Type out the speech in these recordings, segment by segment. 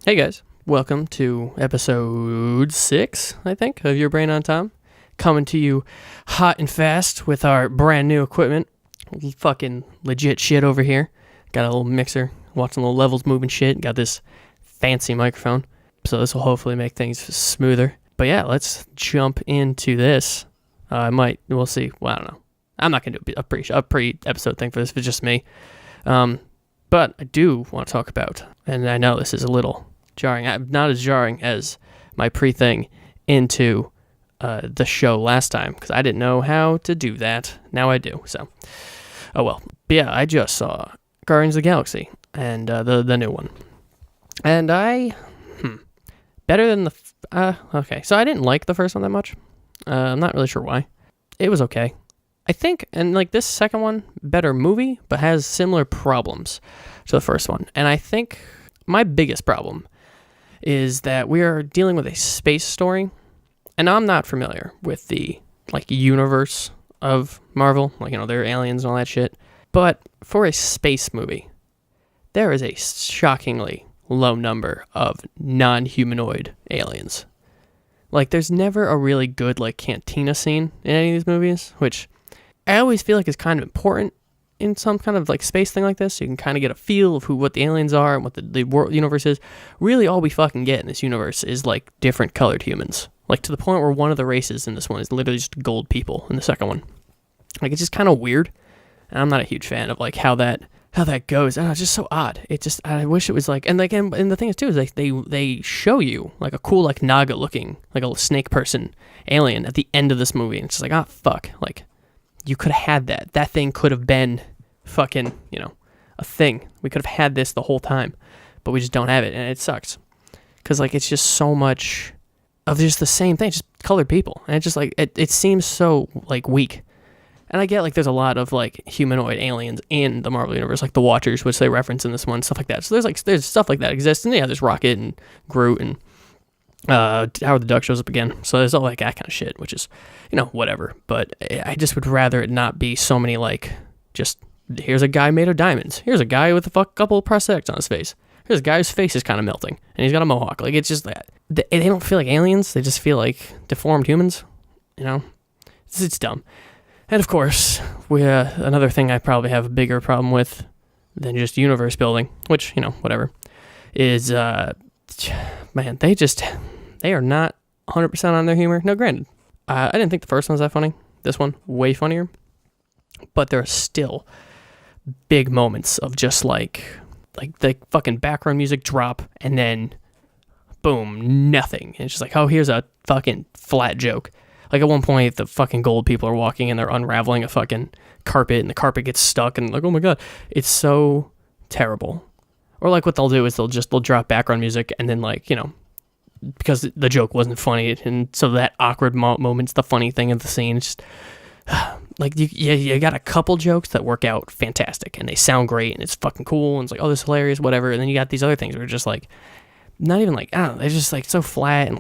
Hey guys, welcome to episode 6, I think, of Your Brain on Tom. Coming to you hot and fast with our brand new equipment. Fucking legit shit over here. Got a little mixer, watching little levels moving shit. Got this fancy microphone, so this will hopefully make things smoother. But yeah, let's jump into this. We'll see. Well, I don't know. I'm not going to do a pre-episode thing for this if it's just me. But I do want to talk about, and I know this is a little jarring, not as jarring as my pre-thing into the show last time, because I didn't know how to do that. Now I do, so. Oh well. But yeah, I just saw Guardians of the Galaxy, and the new one. And better than okay, so I didn't like the first one that much. I'm not really sure why. It was okay. I think, and like this second one, better movie, but has similar problems to the first one. And I think my biggest problem is that we are dealing with a space story, and I'm not familiar with the universe of Marvel, they're aliens and all that shit. But for a space movie, there is a shockingly low number of non-humanoid aliens. There's never a really good cantina scene in any of these movies, which I always feel like is kind of important in some kind of space thing like this. So you can kind of get a feel of what the aliens are and what the world universe is. Really, all we fucking get in this universe is different colored humans. To the point where one of the races in this one is literally just gold people in the second one. It's just kind of weird, and I'm not a huge fan of how that goes. I don't know, it's just so odd. I wish it was and the thing is too is they show you a cool Naga looking a snake person alien at the end of this movie, and it's just fuck, you could have had that. That thing could have been fucking, a thing. We could have had this the whole time, but we just don't have it, and it sucks. Because, it's just so much of just the same thing, just colored people. And it's just, it seems so, weak. And I get, there's a lot of, humanoid aliens in the Marvel Universe, the Watchers, which they reference in this one, stuff like that. So there's stuff like that exists. And, yeah, there's Rocket and Groot and Howard the Duck shows up again, so there's all that kind of shit, which is, whatever. But I just would rather it not be so many just here's a guy made of diamonds, here's a guy with a couple of prosthetics on his face, here's a guy whose face is kind of melting and he's got a mohawk. It's just that they don't feel like aliens, they just feel like deformed humans. It's dumb. And of course, another thing I probably have a bigger problem with than just universe building, which whatever, is man, they are not 100% on their humor. No, granted, I didn't think the first one was that funny. This one, way funnier. But there are still big moments of just the fucking background music drop, and then boom, nothing. And it's just here's a fucking flat joke. At one point, the fucking gold people are walking and they're unraveling a fucking carpet, and the carpet gets stuck, and oh my god, it's so terrible. Or what they'll do is they'll drop background music, and then because the joke wasn't funny, and so that awkward moment's the funny thing of the scene. It's just you got a couple jokes that work out fantastic, and they sound great, and it's fucking cool, and it's oh, this is hilarious, whatever. And then you got these other things where just not even I don't know, they're just so flat, and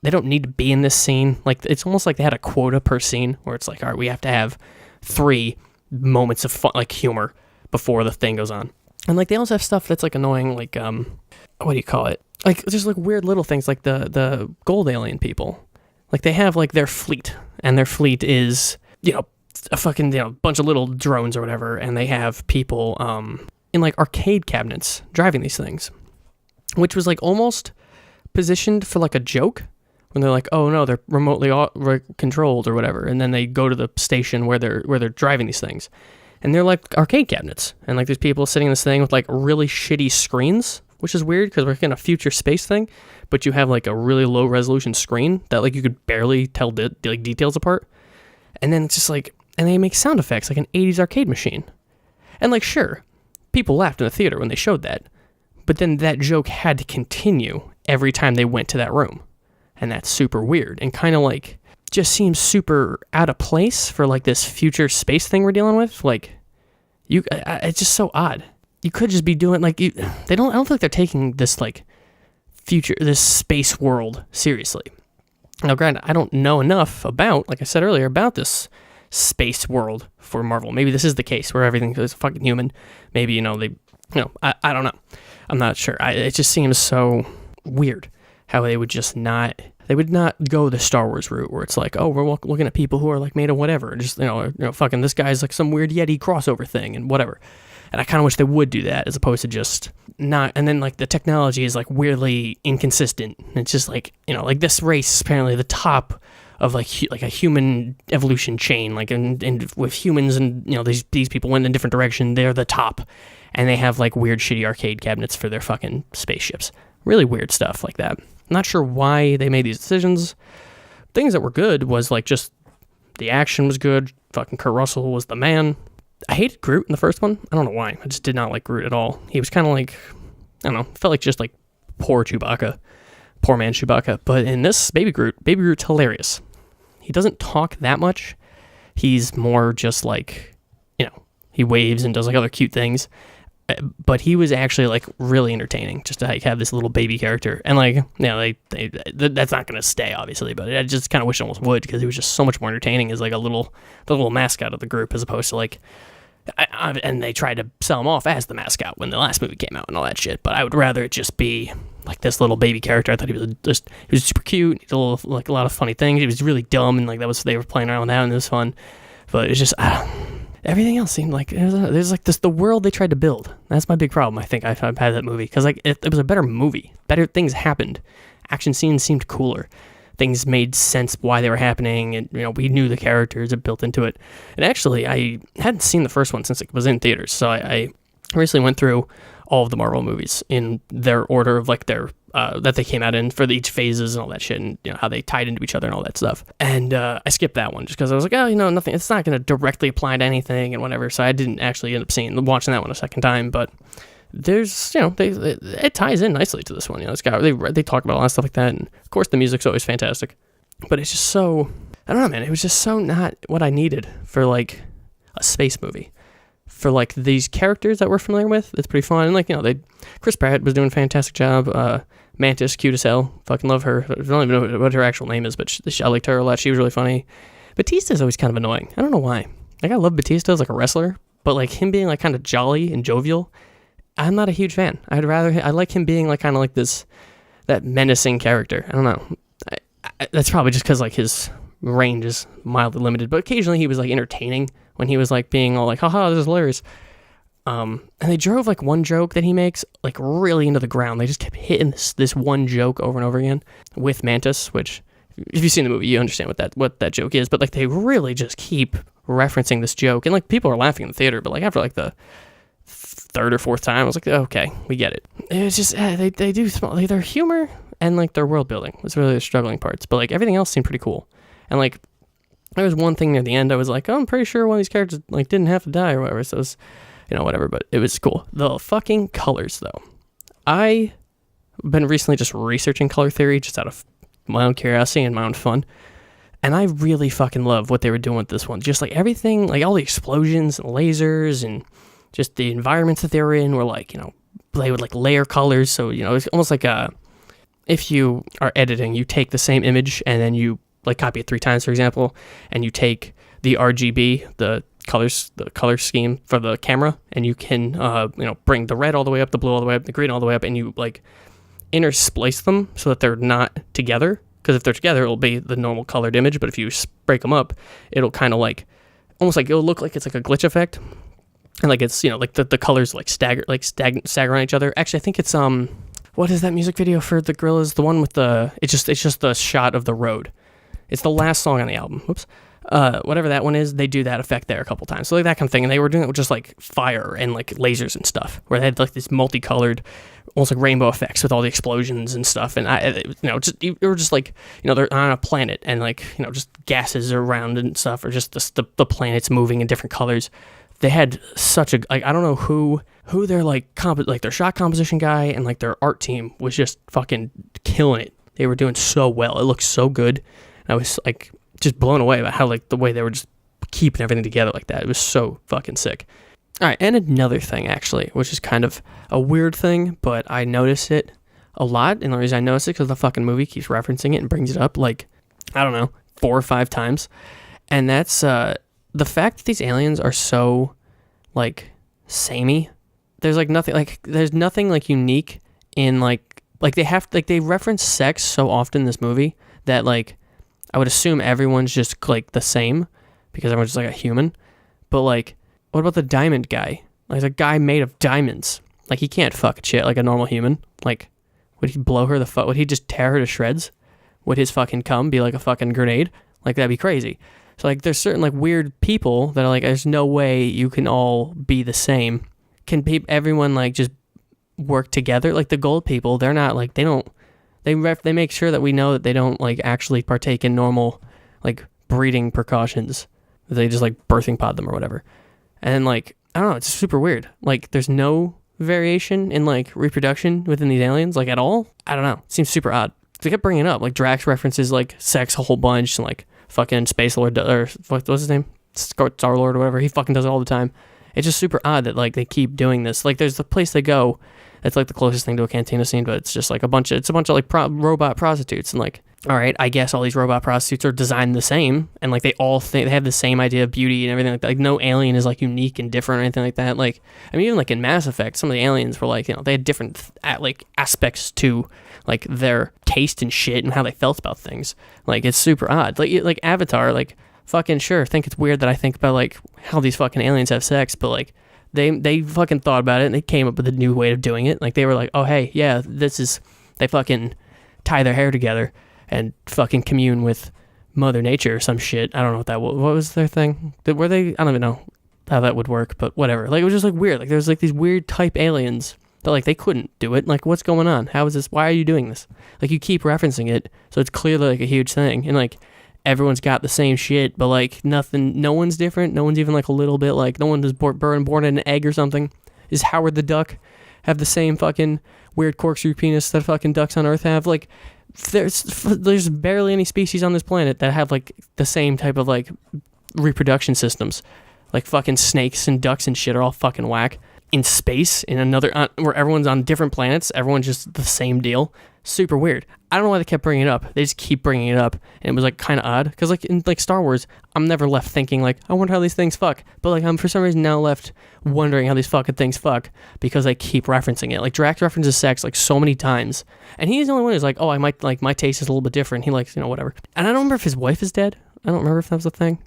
they don't need to be in this scene. It's almost like they had a quota per scene where it's all right, we have to have 3 moments of fun, humor before the thing goes on. And they also have stuff that's annoying, what do you call it? Just weird little things, the gold alien people. They have their fleet, and their fleet is, a fucking, bunch of little drones or whatever, and they have people in arcade cabinets driving these things. Which was almost positioned for a joke, when they're oh no, they're remotely controlled or whatever, and then they go to the station where they're driving these things. And they're arcade cabinets. And there's people sitting in this thing with really shitty screens, which is weird because we're in a future space thing, but you have a really low resolution screen that you could barely tell details apart. And then it's just and they make sound effects like an 80s arcade machine. And sure, people laughed in the theater when they showed that, but then that joke had to continue every time they went to that room. And that's super weird and kind of just seems super out of place for this future space thing we're dealing with. It's just so odd. You could just be doing I don't feel like they're taking this this space world seriously. Now granted, I don't know enough about, like I said earlier, about this space world for Marvel. Maybe this is the case where everything is fucking human. Maybe, they, I don't know. I'm not sure. It just seems so weird how they would just not. They would not go the Star Wars route where it's like, oh, we're looking at people who are like made of whatever, just fucking this guy's like some weird Yeti crossover thing and whatever. And I kind of wish they would do that as opposed to just not. And then like the technology is like weirdly inconsistent. It's just like like this race is apparently the top of like a human evolution chain, like and with humans and these people went in a different direction. They're the top, and they have like weird shitty arcade cabinets for their fucking spaceships. Really weird stuff like that. Not sure why they made these decisions. Things that were good was like just the action was good. Fucking Kurt Russell was the man. I hated Groot in the first one. I don't know why. I just did not like Groot at all. He was kind of like, I don't know, felt like just like poor Chewbacca. Poor man Chewbacca. But in this, Baby Groot's hilarious. He doesn't talk that much. He's more just like, he waves and does like other cute things. But he was actually like really entertaining just to like have this little baby character. And like, that's not going to stay obviously, but I just kind of wish it almost would because he was just so much more entertaining as like the little mascot of the group as opposed to like, and they tried to sell him off as the mascot when the last movie came out and all that shit. But I would rather it just be like this little baby character. I thought he was super cute. He did a lot of funny things. He was really dumb and like they were playing around with that and it was fun. But it's just, everything else seemed like there's like this the world they tried to build. That's my big problem. I think I've had that movie because like it was a better movie. Better things happened. Action scenes seemed cooler. Things made sense why they were happening, and we knew the characters it built into it. And actually, I hadn't seen the first one since it was in theaters, so I recently went through all of the Marvel movies in their order of like their that they came out in for each phases and all that shit, and how they tied into each other and all that stuff. And I skipped that one just because I was like, nothing. It's not going to directly apply to anything and whatever. So I didn't actually end up watching that one a second time. But there's it ties in nicely to this one. It's got they talk about a lot of stuff like that, and of course the music's always fantastic. But it's just so I don't know, man. It was just so not what I needed for like a space movie. For like these characters that we're familiar with, it's pretty fun. And like Chris Pratt was doing a fantastic job. Mantis, cute as hell. Fucking love her. I don't even know what her actual name is, but I liked her a lot. She was really funny. Batista's always kind of annoying. I don't know why. Like I love Batista as like a wrestler, but like him being like kind of jolly and jovial, I'm not a huge fan. I like him being like kind of like that menacing character. I don't know. That's probably just because like his range is mildly limited, but occasionally he was like entertaining when he was like being all like, haha, this is hilarious. And they drove like one joke that he makes like really into the ground. They just kept hitting this one joke over and over again with Mantis, which if you've seen the movie, you understand what that joke is. But like they really just keep referencing this joke, and like people are laughing in the theater. But like after like the third or fourth time, I was like, okay, we get it. It's just they do their humor and like their world building was really the struggling parts. But like everything else seemed pretty cool. And like there was one thing near the end I was like, oh, I'm pretty sure one of these characters like didn't have to die or whatever. So it was, whatever, but it was cool. The fucking colors, though. I've been recently just researching color theory just out of my own curiosity and my own fun. And I really fucking love what they were doing with this one. Just like everything, like all the explosions and lasers and just the environments that they were in were like, they would like layer colors. So, it's almost like if you are editing, you take the same image and then you like copy it 3 times, for example, and you take the RGB, the color scheme for the camera, and you can bring the red all the way up, the blue all the way up, the green all the way up, and you like intersplice them so that they're not together, because if they're together it'll be the normal colored image, but if you break them up it'll kind of like almost like it'll look like it's like a glitch effect, and like it's like the colors like stagger on each other. Actually I think it's what is that music video for the Gorillaz, the one with the it's just the shot of the road. It's the last song on the album. Whoops. Whatever that one is, they do that effect there a couple times. So like that kind of thing. And they were doing it with just like fire and like lasers and stuff, where they had like this multicolored, almost like rainbow effects with all the explosions and stuff. And they were just like, they're on a planet and like, just gases around and stuff, or just the planets moving in different colors. They had such a, like, I don't know who their like their shot composition guy and like their art team was just fucking killing it. They were doing so well. It looked so good. I was like just blown away by how like the way they were just keeping everything together like that. It was so fucking sick. All right, and another thing actually, which is kind of a weird thing, but I notice it a lot, and the reason I notice it because the fucking movie keeps referencing it and brings it up like, I don't know, 4 or 5 times, and that's the fact that these aliens are so like samey. There's nothing like unique in like like they reference sex so often in this movie that like I would assume everyone's just like the same because everyone's just like a human. But like, what about the diamond guy? Like a guy made of diamonds. Like he can't fuck a shit like a normal human. Like, would he blow her the fuck? Would he just tear her to shreds? Would his fucking cum be like a fucking grenade? Like that'd be crazy. So like, there's certain like weird people that are like, there's no way you can all be the same. Can everyone like just work together? Like the gold people, they're not like they make sure that we know that they don't like actually partake in normal like breeding precautions. They just like birthing pod them or whatever. And like, I don't know, it's super weird. Like there's no variation in like reproduction within these aliens like at all. I don't know. It seems super odd. They kept bringing it up. Like Drax references like sex a whole bunch and like fucking Space Lord or what's his name? Star Lord or whatever. He fucking does it all the time. It's just super odd that like they keep doing this. Like there's the place they go. It's like the closest thing to a cantina scene, but it's just like a bunch of like robot prostitutes. And like, all right, I guess all these robot prostitutes are designed the same. And like they all think they have the same idea of beauty and everything like that. Like no alien is like unique and different or anything like that. Like, I mean, even like in Mass Effect, some of the aliens were like, you know, they had different like aspects to like their taste and shit and how they felt about things. Like it's super odd. Like Avatar, like fucking sure, think it's weird that I think about like how these fucking aliens have sex, but like they fucking thought about it and they came up with a new way of doing it. Like they were like, oh hey, yeah, they fucking tie their hair together and fucking commune with Mother Nature or some shit. I don't know what was their thing. I don't even know how that would work, but whatever. Like it was just like weird. Like there's like these weird type aliens that like they couldn't do it. Like what's going on? How is this? Why are you doing this? Like you keep referencing it, so it's clearly like a huge thing. And like everyone's got the same shit, but like nothing, no one's different. No one's even like a little bit like, no one was born in an egg or something. Is Howard the Duck have the same fucking weird corkscrew penis that fucking ducks on Earth have? Like there's barely any species on this planet that have like the same type of like reproduction systems. Like fucking snakes and ducks and shit are all fucking whack. In space, in another, where everyone's on different planets, everyone's just the same deal. Super weird. I don't know why they kept bringing it up. They just keep bringing it up, and it was like kind of odd. Because like in like Star Wars, I'm never left thinking like, I wonder how these things fuck. But like I'm for some reason now left wondering how these fucking things fuck because they keep referencing it. Like Drax references sex like so many times, and he's the only one who's like, oh, I might like my taste is a little bit different. He likes, you know, whatever. And I don't remember if his wife is dead. I don't remember if that was a thing.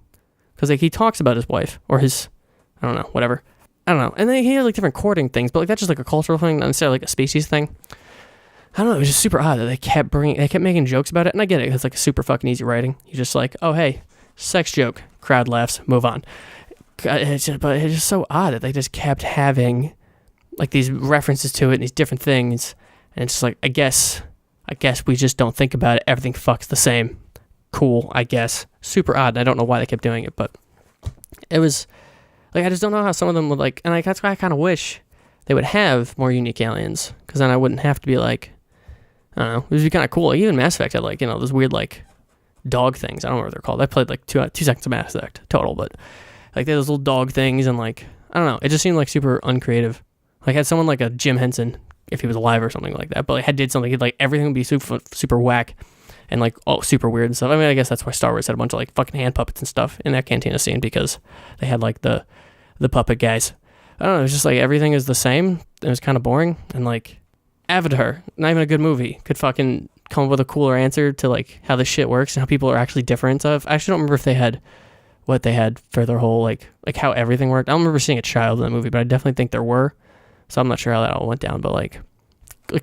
Because like he talks about his wife or his, I don't know, whatever. I don't know. And then he had like different courting things, but like that's just like a cultural thing, not necessarily like a species thing. I don't know. It was just super odd that they kept making jokes about it. And I get it. It's like super fucking easy writing. You're just like, oh, hey, sex joke. Crowd laughs. Move on. But it's just so odd that they just kept having like these references to it and these different things. And it's just like, I guess we just don't think about it. Everything fucks the same. Cool, I guess. Super odd. And I don't know why they kept doing it, but it was like, I just don't know how some of them would like, and like, that's why I kind of wish they would have more unique aliens. Because then I wouldn't have to be like, I don't know, it would be kind of cool. Like, even Mass Effect had like, you know, those weird like dog things. I don't know what they're called. I played like two seconds of Mass Effect total, but like they had those little dog things and like, I don't know. It just seemed like super uncreative. Like had someone like a Jim Henson, if he was alive or something like that, but like did something, like everything would be super whack and like, oh, super weird and stuff. I mean, I guess that's why Star Wars had a bunch of like fucking hand puppets and stuff in that cantina scene, because they had like the puppet guys. I don't know. It was just like everything is the same. It was kind of boring. And like Avatar, not even a good movie, could fucking come up with a cooler answer to like how this shit works and how people are actually different. So I actually don't remember if they had what they had for their whole like how everything worked. I don't remember seeing a child in the movie, but I definitely think there were. So I'm not sure how that all went down, but like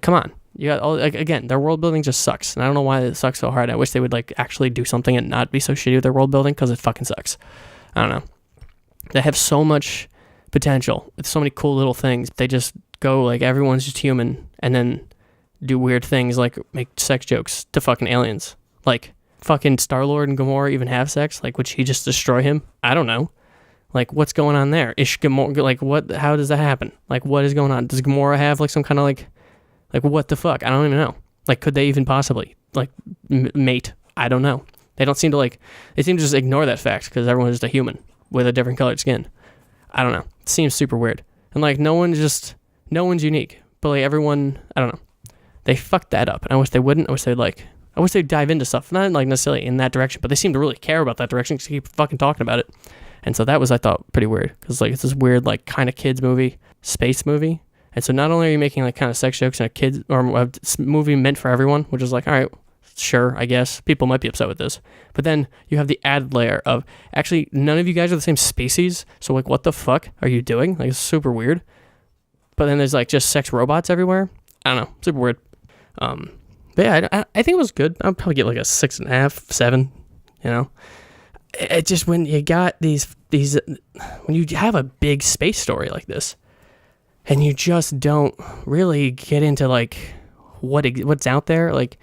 come on. You got all, like, again, their world building just sucks. And I don't know why it sucks so hard. I wish they would like actually do something and not be so shitty with their world building, because it fucking sucks. I don't know. They have so much potential with so many cool little things. They just go like everyone's just human and then do weird things like make sex jokes to fucking aliens. Like fucking Star-Lord and Gamora even have sex? Like would she just destroy him? I don't know. Like what's going on there? Is Gamora, like what, how does that happen? Like what is going on? Does Gamora have like some kind of like what the fuck? I don't even know. Like could they even possibly like mate? I don't know. They don't seem to like, they seem to just ignore that fact because everyone's just a human with a different colored skin. I don't know. It seems super weird. And like no one's unique. But like everyone, I don't know. They fucked that up. And I wish they wouldn't. I wish they'd dive into stuff. Not like necessarily in that direction, but they seem to really care about that direction because they keep fucking talking about it. And so that was, I thought, pretty weird. Because like it's this weird like kind of kids movie, space movie. And so not only are you making like kind of sex jokes in a kid or a movie meant for everyone, which is like, all right, sure, I guess people might be upset with this, but then you have the added layer of actually none of you guys are the same species, so like what the fuck are you doing? Like it's super weird. But then there's like just sex robots everywhere. I don't know, super weird. But yeah, I think it was good. I'll probably get like a 6.5, 7. You know, it just when you got these when you have a big space story like this, and you just don't really get into like what's out there, like.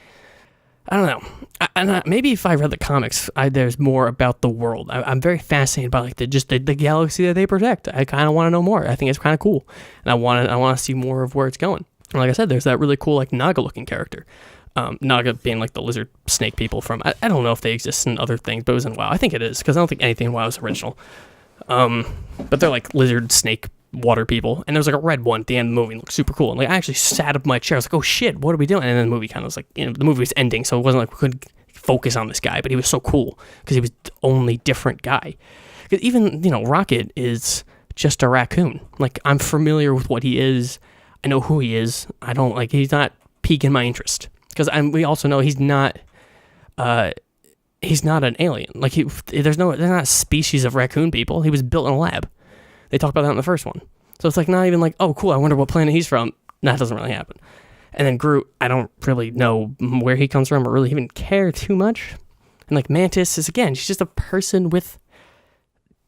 I don't know. Maybe if I read the comics, there's more about the world. I'm very fascinated by like the galaxy that they protect. I kind of want to know more. I think it's kind of cool, and I want to see more of where it's going. And like I said, there's that really cool like Naga looking character. Naga being like the lizard snake people from. I don't know if they exist in other things, but it was in WoW. I think it is because I don't think anything in WoW is original. But they're like lizard snake water people, and there was like a red one at the end of the movie and looked super cool, and like I actually sat up in my chair. I was like, oh shit, what are we doing? And then the movie kind of was like, the movie was ending, so it wasn't like we couldn't focus on this guy, but he was so cool because he was the only different guy. Because even Rocket is just a raccoon. Like I'm familiar with what he is, I know who he is. I don't like he's not piquing my interest because we also know he's not an alien. Like they're not a species of raccoon people. He was built in a lab. They talk about that in the first one. So it's like not even like, oh, cool, I wonder what planet he's from. That doesn't really happen. And then Groot, I don't really know where he comes from or really even care too much. And like Mantis is, again, she's just a person with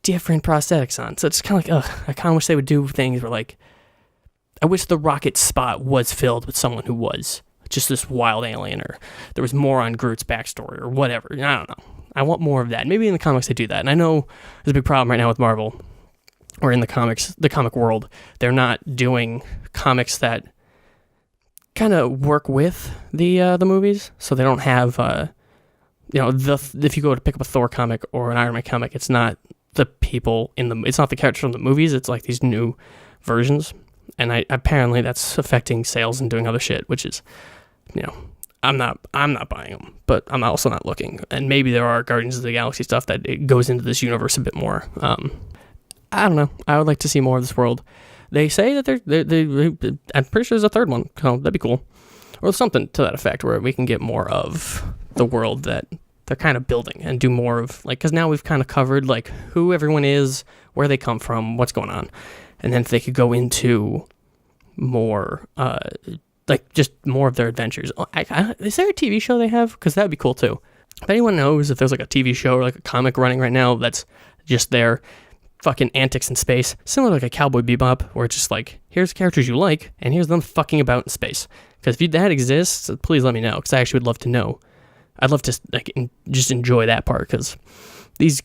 different prosthetics on. So it's kind of like, ugh, I kind of wish they would do things where like, I wish the Rocket spot was filled with someone who was just this wild alien, or there was more on Groot's backstory or whatever. I don't know. I want more of that. Maybe in the comics they do that. And I know there's a big problem right now with Marvel, or in the comic world, they're not doing comics that kind of work with the movies. So they don't have, if you go to pick up a Thor comic or an Iron Man comic, it's not the people it's not the characters from the movies. It's like these new versions, and apparently that's affecting sales and doing other shit, which is, I'm not buying them, but I'm also not looking. And maybe there are Guardians of the Galaxy stuff that it goes into this universe a bit more. I don't know. I would like to see more of this world. They say that I'm pretty sure there's a third one. So that'd be cool. Or something to that effect where we can get more of the world that they're kind of building and do more of, like, because now we've kind of covered, like, who everyone is, where they come from, what's going on. And then if they could go into more, like, just more of their adventures. Is there a TV show they have? Because that'd be cool, too. If anyone knows if there's, like, a TV show or, like, a comic running right now that's just their fucking antics in space, similar to like a Cowboy Bebop, where it's just like, here's characters you like, and here's them fucking about in space. Because if that exists, please let me know, because I actually would love to know. I'd love to like just enjoy that part, because these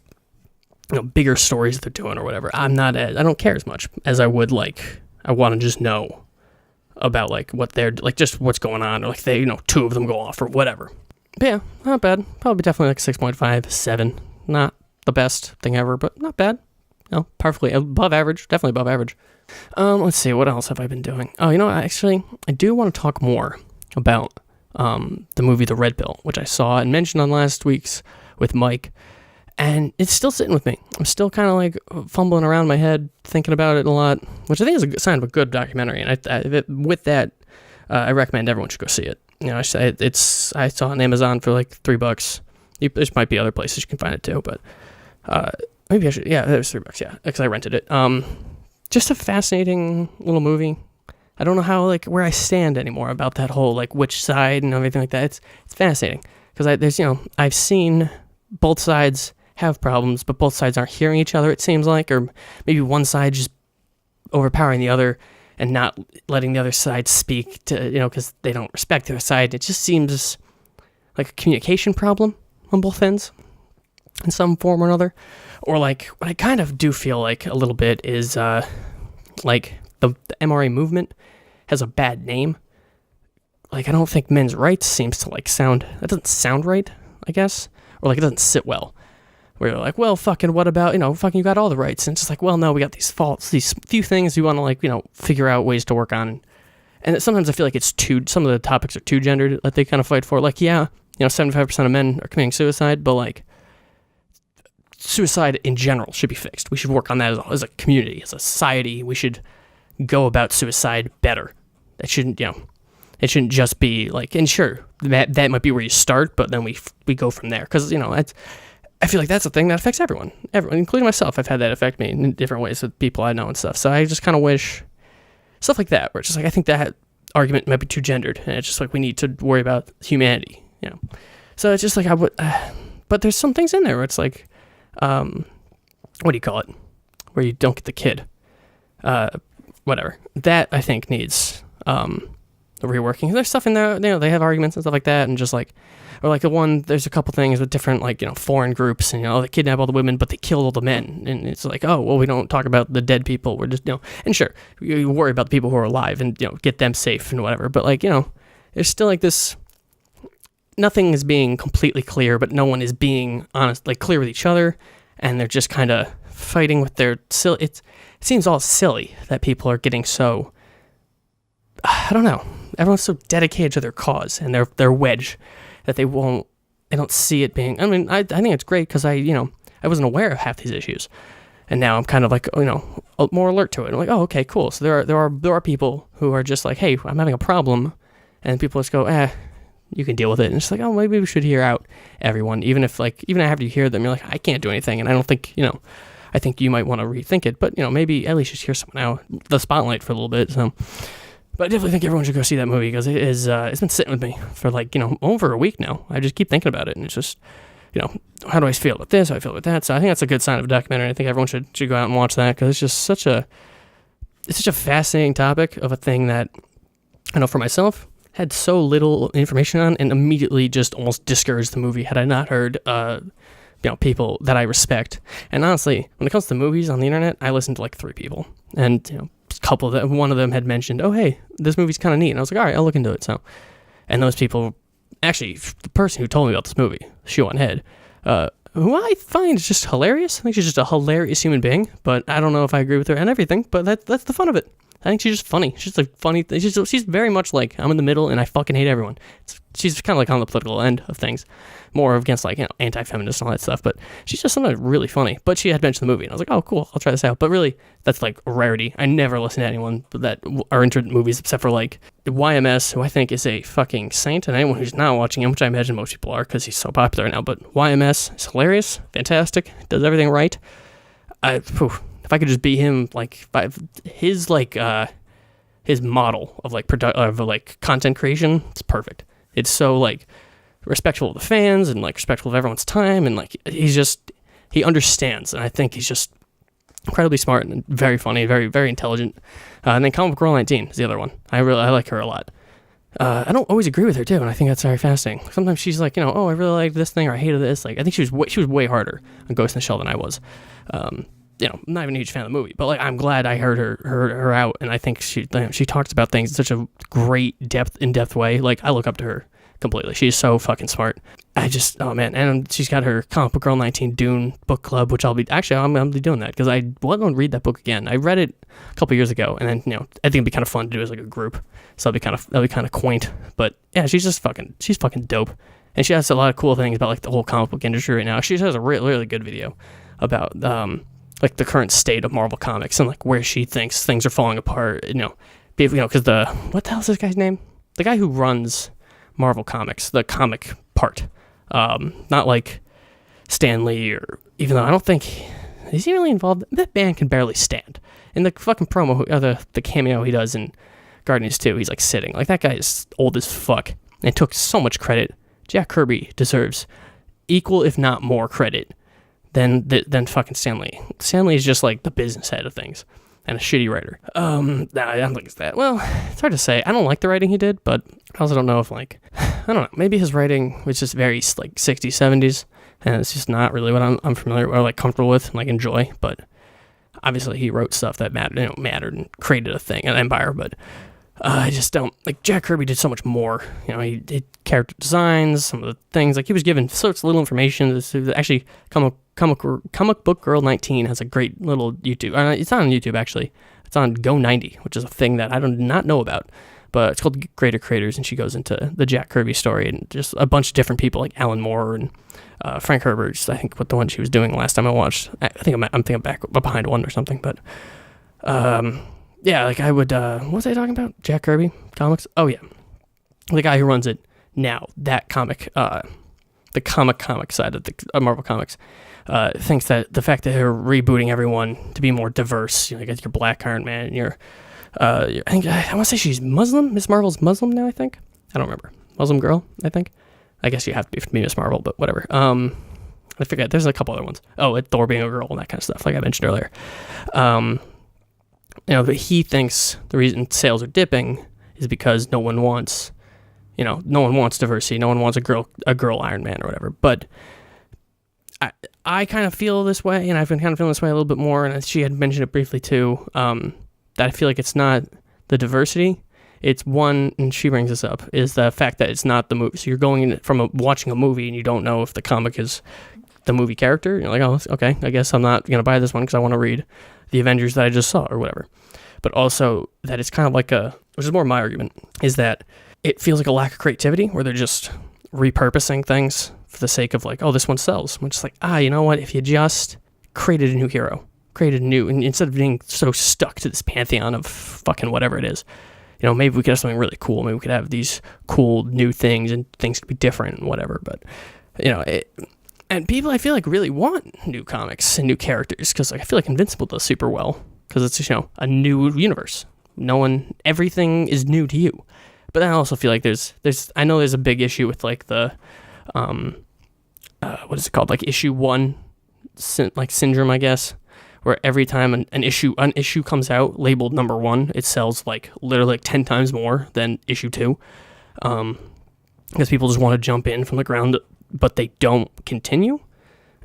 bigger stories that they're doing or whatever, I don't care as much as I would like. I want to just know about like what they're like, just what's going on, or like they two of them go off or whatever. But yeah, not bad. Probably definitely like 6.5, 7. Not the best thing ever, but not bad. Perfectly above average, definitely above average. Let's see, what else have I been doing? Oh, actually, I do want to talk more about the movie The Red Pill, which I saw and mentioned on last week's with Mike, and it's still sitting with me. I'm still kind of like fumbling around in my head, thinking about it a lot, which I think is a sign of a good documentary, and with that, I recommend everyone should go see it. I saw it on Amazon for like $3. There might be other places you can find it too, but maybe I should. Yeah, it was $3. Yeah, because I rented it. Just a fascinating little movie. I don't know how where I stand anymore about that whole which side and everything like that. It's fascinating because I've seen both sides have problems, but both sides aren't hearing each other. It seems like, or maybe one side just overpowering the other and not letting the other side speak to because they don't respect the other side. It just seems like a communication problem on both ends in some form or another. Or what I kind of do feel like a little bit is the MRA movement has a bad name. I don't think men's rights seems to that doesn't sound right, I guess. Or it doesn't sit well. Where you're like, well, fucking what about, fucking you got all the rights. And it's just like, well, no, we got these faults, these few things we want to figure out ways to work on. And sometimes I feel like some of the topics are too gendered that they kind of fight for. 75% of men are committing suicide, but suicide in general should be fixed. We should work on that as a community, as a society. We should go about suicide better. That shouldn't, it shouldn't just be like, and sure, that might be where you start, but then we go from there. Because, I feel like that's a thing that affects everyone, including myself. I've had that affect me in different ways with people I know and stuff. So I just kind of wish stuff like that, where it's just like, I think that argument might be too gendered, and it's just like we need to worry about humanity, So it's just like but there's some things in there where it's like, what do you call it, where you don't get the kid, whatever. That I think needs reworking. There's stuff in there, they have arguments and stuff like that, and just like, or like there's a couple things with different foreign groups, and they kidnap all the women but they kill all the men, and it's like, oh well, we don't talk about the dead people, we're just and sure, you worry about the people who are alive and get them safe and whatever, but there's still like this, nothing is being completely clear, but no one is being honest, like clear with each other, and they're just kind of fighting with their silly. It seems all silly that people are getting so, I don't know, everyone's so dedicated to their cause and their wedge that they don't see it being, I mean, I think it's great because I wasn't aware of half these issues, and now I'm kind of like, more alert to it. I'm like, oh, okay, cool. So there are people who are just like, hey, I'm having a problem, and people just go, you can deal with it. And it's like, oh, maybe we should hear out everyone, even after you hear them, you're like, I can't do anything, and I don't think, I think you might want to rethink it, but maybe at least just hear someone out, the spotlight for a little bit. So, but I definitely think everyone should go see that movie because it is, it's been sitting with me for over a week now. I just keep thinking about it, and it's just, how do I feel about this? How do I feel about that? So I think that's a good sign of a documentary. I think everyone should go out and watch that because it's just such a fascinating topic of a thing that I know for myself had so little information on, and immediately just almost discouraged the movie had I not heard, people that I respect. And honestly, when it comes to movies on the internet, I listen to like 3 people, and a couple of them, one of them had mentioned, oh hey, this movie's kind of neat, and I was like, all right, I'll look into it. So, and those people, actually, the person who told me about this movie, Shoe on Head, who I find is just hilarious. I think she's just a hilarious human being, but I don't know if I agree with her and everything. But that's the fun of it. I think she's just funny. She's like funny. She's very much like, I'm in the middle and I fucking hate everyone. She's kind of like on the political end of things, more against like, anti-feminist and all that stuff. But she's just sometimes really funny. But she had mentioned the movie, and I was like, oh, cool, I'll try this out. But really, that's like a rarity. I never listen to anyone that are into movies except for like YMS, who I think is a fucking saint, and anyone who's not watching him, which I imagine most people are because he's so popular now. But YMS is hilarious, fantastic, does everything right. If I could just be him, like his model of like content creation, it's perfect. It's so like respectful of the fans and like respectful of everyone's time, and like he understands, and I think he's just incredibly smart and very funny, very very intelligent. And then Comic Book Girl 19 is the other one. I like her a lot. I don't always agree with her too, and I think that's very fascinating. Sometimes she's like, oh, I really like this thing, or I hated this. Like I think she was way harder on Ghost in the Shell than I was. I'm not even a huge fan of the movie, but like I'm glad I heard her out, and I think she talks about things in such a great in-depth way. Like I look up to her completely. She's so fucking smart. Oh man, and she's got her Comic Book Girl 19 Dune book club, which I'm gonna be doing that because I want to read that book again. I read it a couple years ago, and then I think it'd be kind of fun to do as like a group. So that'll be kind of quaint. But yeah, she's fucking dope, and she has a lot of cool things about like the whole comic book industry right now. She has a really good video about like the current state of Marvel Comics and like where she thinks things are falling apart. Because what the hell is this guy's name? The guy who runs Marvel Comics, the comic part, not like Stan Lee, or even though I don't think is he really involved. That man can barely stand. In the fucking promo, the cameo he does in Guardians 2, he's like sitting. Like that guy is old as fuck and took so much credit. Jack Kirby deserves equal, if not more, credit than fucking Stan Lee. Stan Lee is just like the business head of things and a shitty writer. I don't think it's that. Well, it's hard to say. I don't like the writing he did, but I also don't know if I don't know. Maybe his writing was just very like 60s, 70s, and it's just not really what I'm familiar with or like comfortable with and like enjoy. But obviously he wrote stuff that mattered and created a thing, an empire. But I just don't like Jack Kirby did so much more. He did character designs, some of the things like he was given such little information. Actually, Comic Book Girl 19 has a great little YouTube. It's not on YouTube actually. It's on Go90, which is a thing that I do not know about. But it's called Greater Creators, and she goes into the Jack Kirby story and just a bunch of different people like Alan Moore and Frank Herbert. I think what the one she was doing last time I watched. I'm thinking back behind one or something, but yeah, like I would, what was I talking about? Jack Kirby comics? Oh yeah. The guy who runs it now, that comic, the comic side of the Marvel Comics, thinks that the fact that they're rebooting everyone to be more diverse, you got your Black Iron Man, and I want to say she's Muslim. Miss Marvel's Muslim now, I think. I don't remember. Muslim girl, I think. I guess you have to be Miss Marvel, but whatever. I forget. There's a couple other ones. Oh, Thor being a girl and that kind of stuff, like I mentioned earlier. But he thinks the reason sales are dipping is because no one wants diversity. No one wants a girl Iron Man or whatever. But I kind of feel this way, and I've been kind of feeling this way a little bit more, and she had mentioned it briefly too, that I feel like it's not the diversity. It's one, and she brings this up, is the fact that it's not the movie. So you're going in from watching a movie, and you don't know if the comic is the movie character. You're like, oh, okay, I guess I'm not going to buy this one because I want to read the Avengers that I just saw or whatever. But also that it's kind of like which is more my argument, is that it feels like a lack of creativity where they're just repurposing things for the sake of like, oh, this one sells. Which is like, you know what? If you just created a new hero, and instead of being so stuck to this pantheon of fucking whatever it is, maybe we could have something really cool. Maybe we could have these cool new things and things could be different and whatever. But, and people I feel like really want new comics and new characters because I feel like Invincible does super well because it's, a new universe. Everything is new to you. But I also feel like there's a big issue with like the, what is it called? Like issue 1, syndrome, I guess, where every time an issue comes out labeled number 1, it sells like literally like 10 times more than issue 2. Because people just want to jump in from the ground, but they don't continue.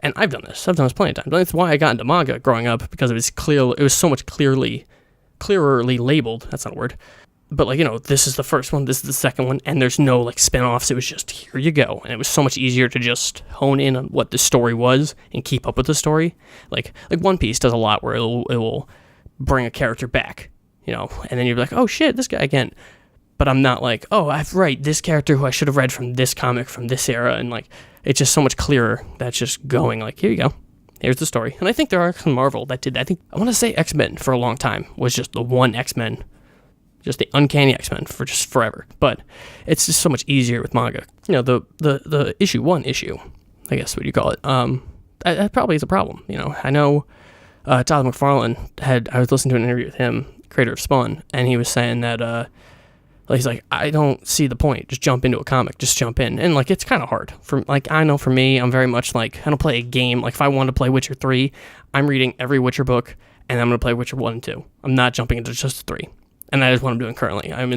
And I've done this plenty of times. That's why I got into manga growing up, because it was so much clearly labeled. That's not a word. But this is the first one, this is the second one, and there's no like spin-offs. It was just, here you go. And it was so much easier to just hone in on what the story was and keep up with the story. Like One Piece does a lot where it will bring a character back, and then you're like, oh shit, this guy again. But I'm not like, oh, this character who I should have read from this comic from this era, and like it's just so much clearer. That's just going like, here you go. Here's the story. And I think there are some Marvel that did that. I want to say X-Men for a long time was just the one X-Men. Just the uncanny X-Men for just forever. But it's just so much easier with manga. The issue 1 issue, I guess what you call it, that probably is a problem. I know Todd McFarlane I was listening to an interview with him, creator of Spawn, and he was saying that he's like, I don't see the point. Just jump into a comic. Just jump in. And like, it's kind of hard. I know for me, I'm very much like, I don't play a game. Like if I wanted to play Witcher 3, I'm reading every Witcher book, and I'm going to play Witcher 1 and 2. I'm not jumping into just 3. And that is what I'm doing currently. I'm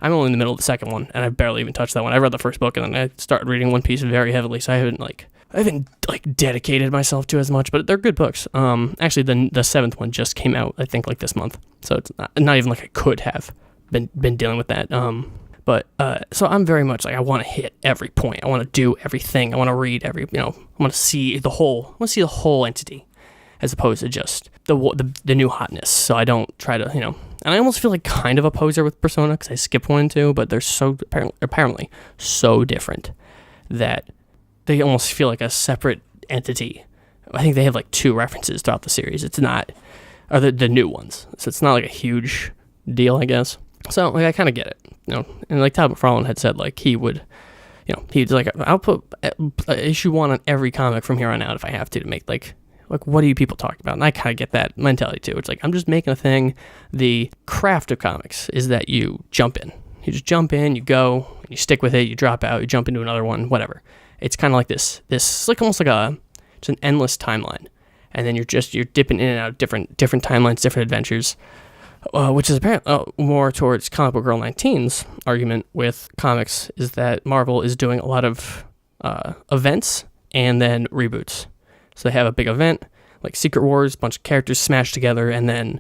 only in the middle of the second one, and I've barely even touched that one. I read the first book, and then I started reading One Piece very heavily, so I haven't dedicated myself to as much, but they're good books. Actually, the 7th one just came out, I think, like this month, so it's not even like I could have been dealing with that. So I'm very much like, I want to hit every point. I want to do everything. I want to read I want to see the whole entity, as opposed to just the new hotness. So I don't try to, and I almost feel like kind of a poser with Persona because I skip 1 and 2, but they're so apparently so different that they almost feel like a separate entity. I think they have like 2 references throughout the series. It's not, or the new ones. So it's not like a huge deal, I guess. So like I kind of get it, and like Todd McFarlane had said, like he would, he's like, I'll put issue 1 on every comic from here on out if I have to make like what are you people talking about? And I kind of get that mentality too. It's like, I'm just making a thing. The craft of comics is that you jump in. You just jump in, you go, you stick with it, you drop out, you jump into another one, whatever. It's kind of like this like almost like it's an endless timeline. And then you're dipping in and out of different timelines, different adventures, which is apparently more towards Comic Book Girl 19's argument with comics, is that Marvel is doing a lot of events and then reboots. So they have a big event, like Secret Wars, a bunch of characters smashed together, and then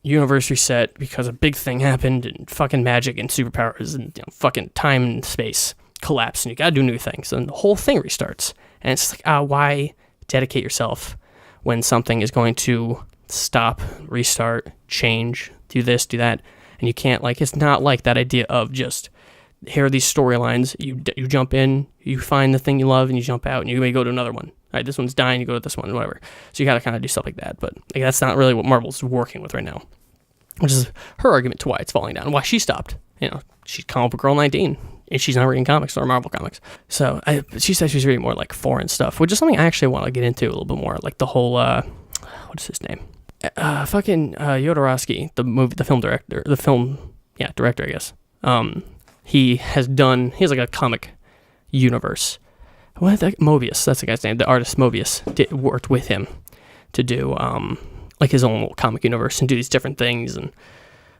universe reset because a big thing happened, and fucking magic and superpowers and fucking time and space collapse, and you gotta do new things, and the whole thing restarts. And it's like, why dedicate yourself when something is going to stop, restart, change, do this, do that, and you can't, like, it's not like that idea of just, here are these storylines, you jump in, you find the thing you love, and you jump out, and you may go to another one. All right, this one's dying, you go to this one, whatever. So you gotta kind of do stuff like that, but like, that's not really what Marvel's working with right now. which is her argument to why it's falling down and why she stopped. She's comic book girl 19, and she's not reading comics or Marvel comics. So she said she's reading more like foreign stuff, which is something I actually want to get into a little bit more. Like the whole, what is his name? Jodorowsky, the film director, director, I guess. He has like a comic universe. Mobius, that's the guy's name. The artist Mobius worked with him to do like his own little comic universe and do these different things. And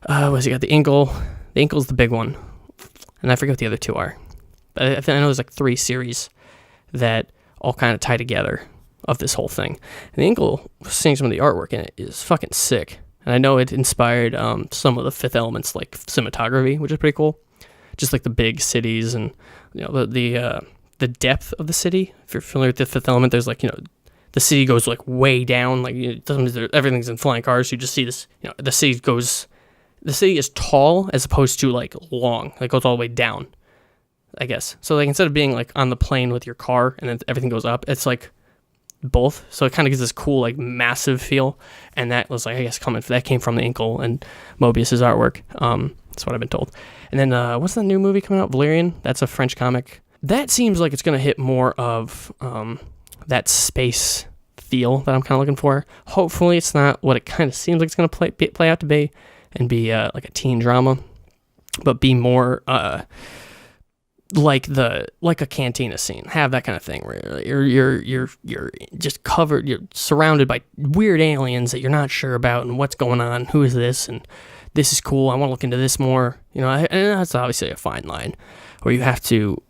what has he got? The Inkle. The Inkle's the big one, and I forget what the other two are. But I know there's like 3 series that all kind of tie together of this whole thing. And the Inkle, seeing some of the artwork in it, is fucking sick. And I know it inspired some of the Fifth Element's like cinematography, which is pretty cool. Just like the big cities and the depth of the city. If you're familiar with the Fifth Element, there's like the city goes like way down, like everything's in flying cars. So you just see this, the city is tall as opposed to like long, like goes all the way down, I guess. So like instead of being like on the plane with your car and then everything goes up, it's like both. So it kind of gives this cool like massive feel, and that was like, I guess that came from the Inkle and Mobius's artwork. That's what I've been told. And then what's the new movie coming out? Valerian. That's a French comic. That seems like it's gonna hit more of that space feel that I'm kind of looking for. Hopefully, it's not what it kind of seems like it's gonna play out to be, and be like a teen drama, but be more like a cantina scene. Have that kind of thing where you're just covered, you're surrounded by weird aliens that you're not sure about and what's going on. Who is this? And this is cool. I want to look into this more. And that's obviously a fine line where you have to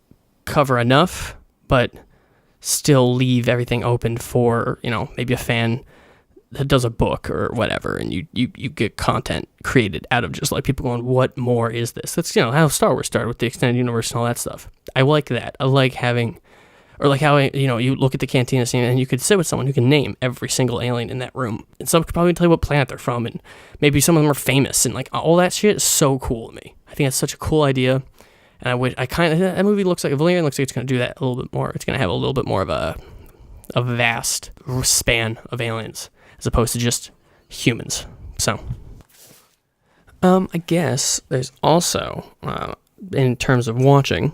cover enough, but still leave everything open for, maybe a fan that does a book or whatever, and you get content created out of just like people going, what more is this? That's, how Star Wars started with the extended universe and all that stuff. I like that. I like having, or like how, you look at the cantina scene and you could sit with someone who can name every single alien in that room. And some could probably tell you what planet they're from, and maybe some of them are famous, and like all that shit is so cool to me. I think that's such a cool idea. And that movie looks like, Valerian looks like it's going to do that a little bit more. It's going to have a little bit more of a vast span of aliens as opposed to just humans. So, I guess there's also, in terms of watching,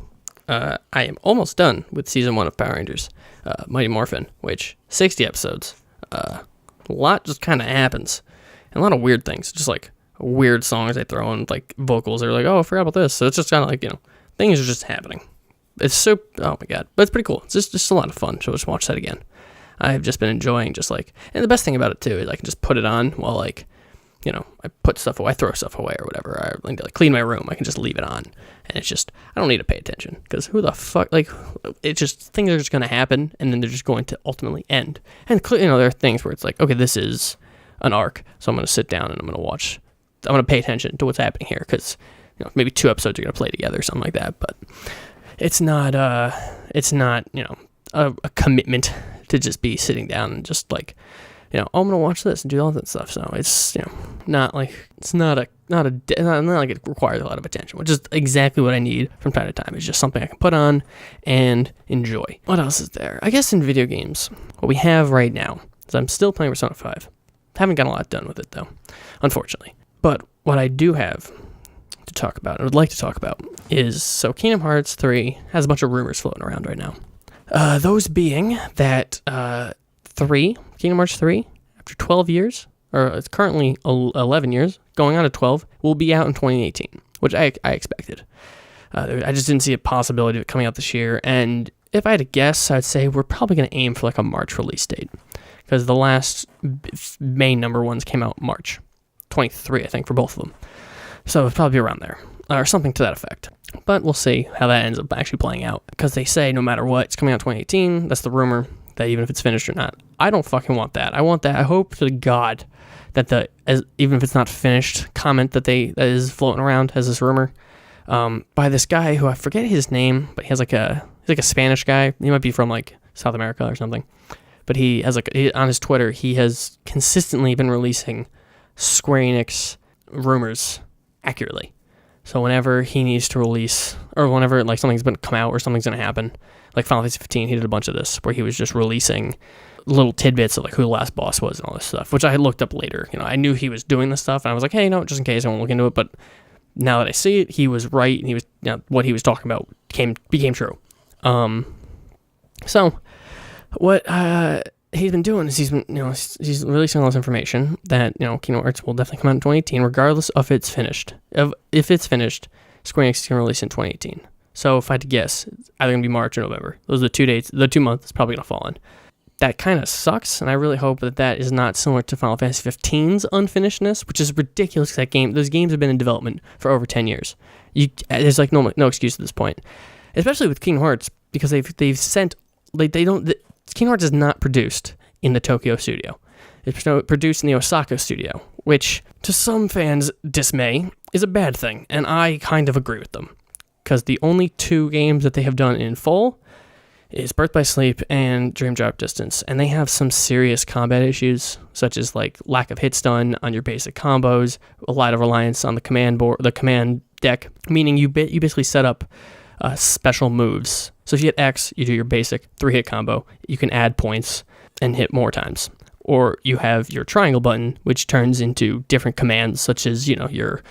I am almost done with season 1 of Power Rangers, Mighty Morphin, which 60 episodes. A lot just kind of happens, and a lot of weird things, just like weird songs they throw in, like vocals. They're like, oh, I forgot about this. So it's just kind of like, things are just happening. It's so, oh my god, but it's pretty cool. It's just a lot of fun. So just watch that again. I've just been enjoying and the best thing about it too is I can just put it on while I put stuff away, I throw stuff away or whatever. I like clean my room. I can just leave it on, and it's just, I don't need to pay attention, because who the fuck, it's just, things are just going to happen, and then they're just going to ultimately end. And there are things where it's like, okay, this is an arc, so I'm going to sit down and I'm going to pay attention to what's happening here, because maybe 2 episodes are going to play together or something like that. But it's not a commitment to just be sitting down and just like, I'm gonna watch this and do all that stuff. So it's not like it requires a lot of attention, which is exactly what I need from time to time. It's just something I can put on and enjoy. What else is there? I guess in video games, what we have right now is I'm still playing Persona 5. Haven't got a lot done with it though, unfortunately. But what I do have to talk about, and would like to talk about, is Kingdom Hearts 3 has a bunch of rumors floating around right now. Those being that Kingdom Hearts 3, after 12 years, or it's currently 11 years, going on to 12, will be out in 2018, which I expected. I just didn't see a possibility of it coming out this year, and if I had to guess, I'd say we're probably going to aim for like a March release date, because the last main number ones came out March 23, I think, for both of them. So it'll probably be around there, or something to that effect. But we'll see how that ends up actually playing out, because they say no matter what, it's coming out 2018. That's the rumor, that even if it's finished or not. I don't fucking want that. I want that. I hope to God that even if it's not finished, comment that is floating around as this rumor by this guy who I forget his name, but he's like a Spanish guy. He might be from like South America or something. But he has on his Twitter, he has consistently been releasing Square Enix rumors accurately. So whenever he needs to release, or whenever like something's been come out or something's going to happen, like Final Fantasy 15, he did a bunch of this where he was just releasing little tidbits of like who the last boss was and all this stuff, which I had looked up later. I knew he was doing this stuff, and I was like, hey, just in case I won't look into it. But now that I see it, he was right, and he was what he was talking about became true. So what he's been doing is he's releasing all this information that Kingdom Hearts will definitely come out in 2018, regardless of if it's finished. If it's finished, Square Enix is going to release in 2018. So if I had to guess, it's either going to be March or November. Those are the 2 dates. The 2 months is probably going to fall in. That kind of sucks, and I really hope that is not similar to Final Fantasy 15's unfinishedness, which is ridiculous. Those games have been in development for over 10 years. There's like no excuse at this point, especially with Kingdom Hearts, because they've sent Kingdom Hearts is not produced in the Tokyo studio. It's produced in the Osaka studio, which to some fans' dismay is a bad thing, and I kind of agree with them. Because the only 2 games that they have done in full is Birth by Sleep and Dream Drop Distance, and they have some serious combat issues, such as like lack of hit stun on your basic combos, a lot of reliance on the command deck, meaning you basically set up special moves. So if you hit X, you do your basic 3-hit combo. You can add points and hit more times. Or you have your triangle button, which turns into different commands, such as your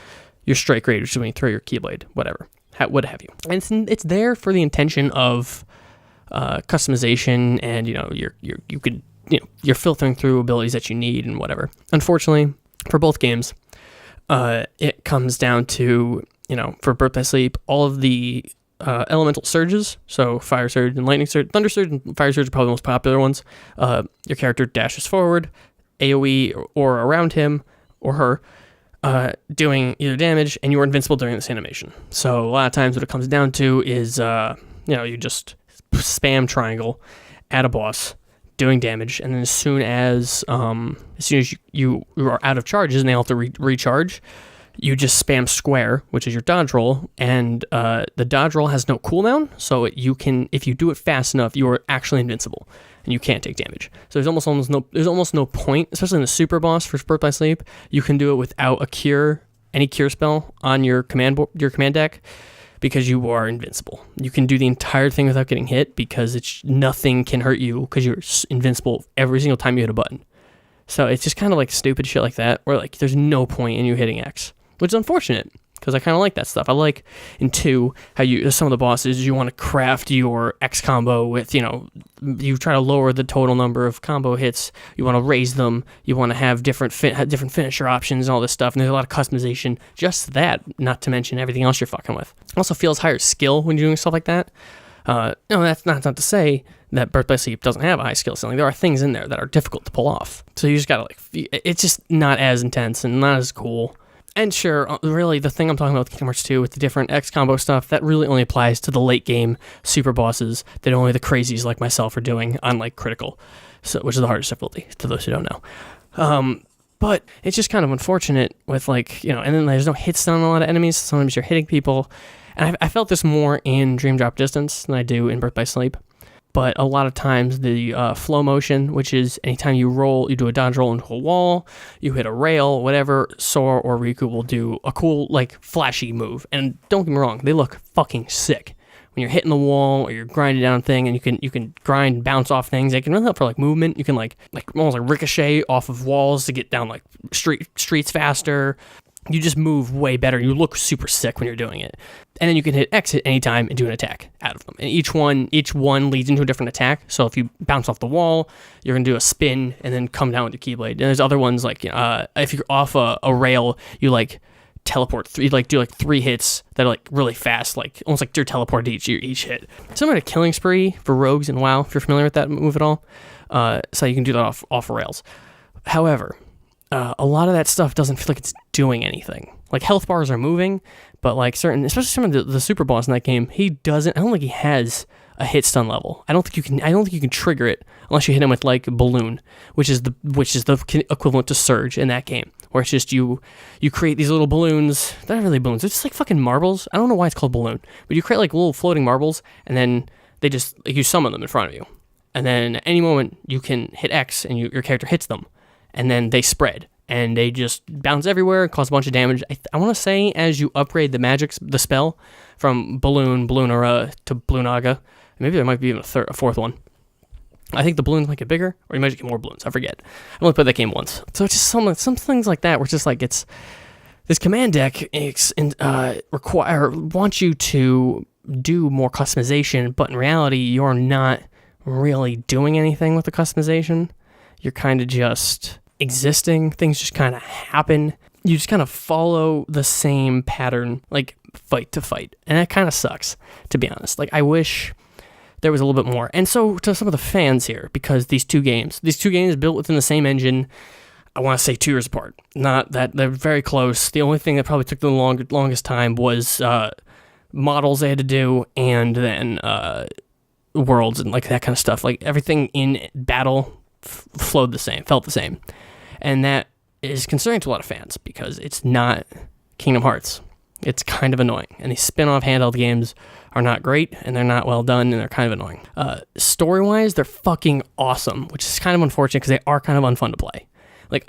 strike rate, which is when you throw your keyblade, whatever. What have you. And it's there for the intention of customization, and you're filtering through abilities that you need and whatever. Unfortunately, for both games, it comes down to for Birth by Sleep, all of the elemental surges, so Fire Surge and Lightning Surge, Thunder Surge and Fire Surge are probably the most popular ones. Your character dashes forward, AoE or around him or her, doing either damage, and you're invincible during this animation. So a lot of times what it comes down to is, you just spam triangle at a boss, doing damage, and then as soon as you are out of charges and they have to recharge, you just spam square, which is your dodge roll, and the dodge roll has no cooldown, so if you do it fast enough, you are actually invincible, and you can't take damage. So there's almost no point, especially in the super boss for Birth by Sleep. You can do it without any cure spell on your command deck, because you are invincible. You can do the entire thing without getting hit, because nothing can hurt you, because you're invincible every single time you hit a button. So it's just kind of like stupid shit like that, where like there's no point in you hitting X, which is unfortunate, because I kind of like that stuff. I like in 2 how some of the bosses, you want to craft your X combo with, you try to lower the total number of combo hits, you want to raise them, you want to have different finisher options and all this stuff, and there's a lot of customization, just that, not to mention everything else you're fucking with. It also feels higher skill when you're doing stuff like that. That's not to say that Birth by Sleep doesn't have a high skill ceiling. There are things in there that are difficult to pull off. So you just gotta it's just not as intense and not as cool. And sure, really, the thing I'm talking about with Kingdom Hearts 2 with the different X combo stuff, that really only applies to the late game super bosses that only the crazies like myself are doing on like critical, which is the hardest difficulty to those who don't know. But it's just kind of unfortunate with and then there's no hit stun on a lot of enemies. So sometimes you're hitting people, and I felt this more in Dream Drop Distance than I do in Birth by Sleep. But a lot of times the flow motion, which is anytime you do a dodge roll into a wall, you hit a rail, whatever, Sora or Riku will do a cool, flashy move. And don't get me wrong, they look fucking sick. When you're hitting the wall or you're grinding down a thing, and you can grind and bounce off things, it can really help for movement. You can almost ricochet off of walls to get down streets faster. You just move way better. You look super sick when you're doing it. And then you can hit X at any time and do an attack out of them. And each one leads into a different attack. So if you bounce off the wall, you're going to do a spin and then come down with your Keyblade. And there's other ones if you're off a rail, you teleport. You do 3 hits that are really fast, almost like your teleport each hit. Similar to Killing Spree for rogues in WoW, if you're familiar with that move at all. So you can do that off rails. However, a lot of that stuff doesn't feel like it's doing anything. Health bars are moving, but especially some of the super boss in that game, I don't think he has a hit stun level. I don't think you can trigger it unless you hit him with Balloon, which is the equivalent to Surge in that game, where it's just you create these little balloons. They're not really balloons. They're just fucking marbles. I don't know why it's called Balloon, but you create little floating marbles, and then they just you summon them in front of you, and then at any moment you can hit X and your character hits them. And then they spread, and they just bounce everywhere, cause a bunch of damage. I want to say as you upgrade the spell from Balloon, Balloonera to Balloonaga, maybe there might be even a fourth one. I think the balloons might get bigger, or you might get more balloons. I forget. I only played that game once. So it's just some things like that where it's just like it's this command deck wants you to do more customization, but in reality, you're not really doing anything with the customization. You're kind of just existing. Things just kind of happen. You just kind of follow the same pattern, like fight to fight. And that kind of sucks, to be honest. Like, I wish there was a little bit more. And so to some of the fans here, because these two games built within the same engine, I want to say 2 years apart. Not that they're very close. The only thing that probably took the longest time was models they had to do, and then worlds and like that kind of stuff. Like everything in battle felt the same. And that is concerning to a lot of fans because it's not Kingdom Hearts. It's kind of annoying. And these spin-off handheld games are not great, and they're not well done, and they're kind of annoying. Story-wise, they're fucking awesome, which is kind of unfortunate because they are kind of unfun to play. Like,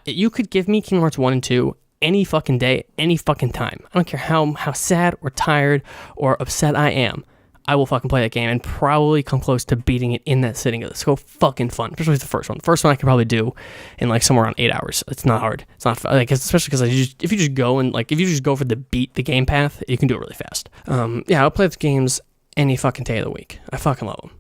you could give me Kingdom Hearts 1 and 2 any fucking day, any fucking time. I don't care how sad or tired or upset I am. I will fucking play that game and probably come close to beating it in that sitting. It's so fucking fun, especially the first one. The first one I could probably do in like somewhere around 8 hours. It's not hard. It's not like, especially because if you just go for the beat the game path, you can do it really fast. Yeah, I'll play the games any fucking day of the week. I fucking love them.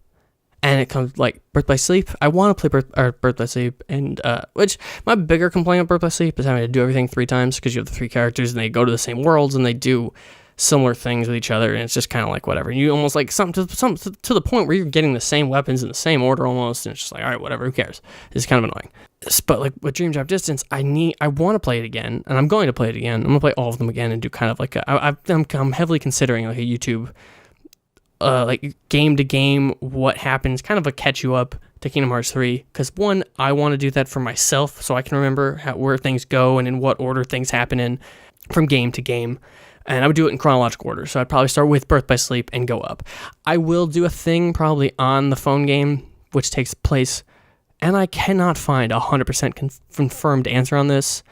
And it comes like Birth by Sleep. I want to play Birth by Sleep, and which my bigger complaint of Birth by Sleep is having to do everything 3 times because you have the 3 characters and they go to the same worlds and they do similar things with each other, and it's just kind of like whatever. You almost like something to the point where you're getting the same weapons in the same order almost, and it's just like, all right, whatever, who cares? It's kind of annoying. But like with Dream Drop Distance, I want to play it again, and I'm going to play it again. I'm gonna play all of them again and do kind of like I'm heavily considering like a YouTube like game to game what happens, kind of a catch you up to Kingdom Hearts 3, because one, I want to do that for myself so I can remember where things go and in what order things happen in from game to game. And I would do it in chronological order, so I'd probably start with Birth by Sleep and go up. I will do a thing probably on the phone game, which takes place, and I cannot find a 100% confirmed answer on this,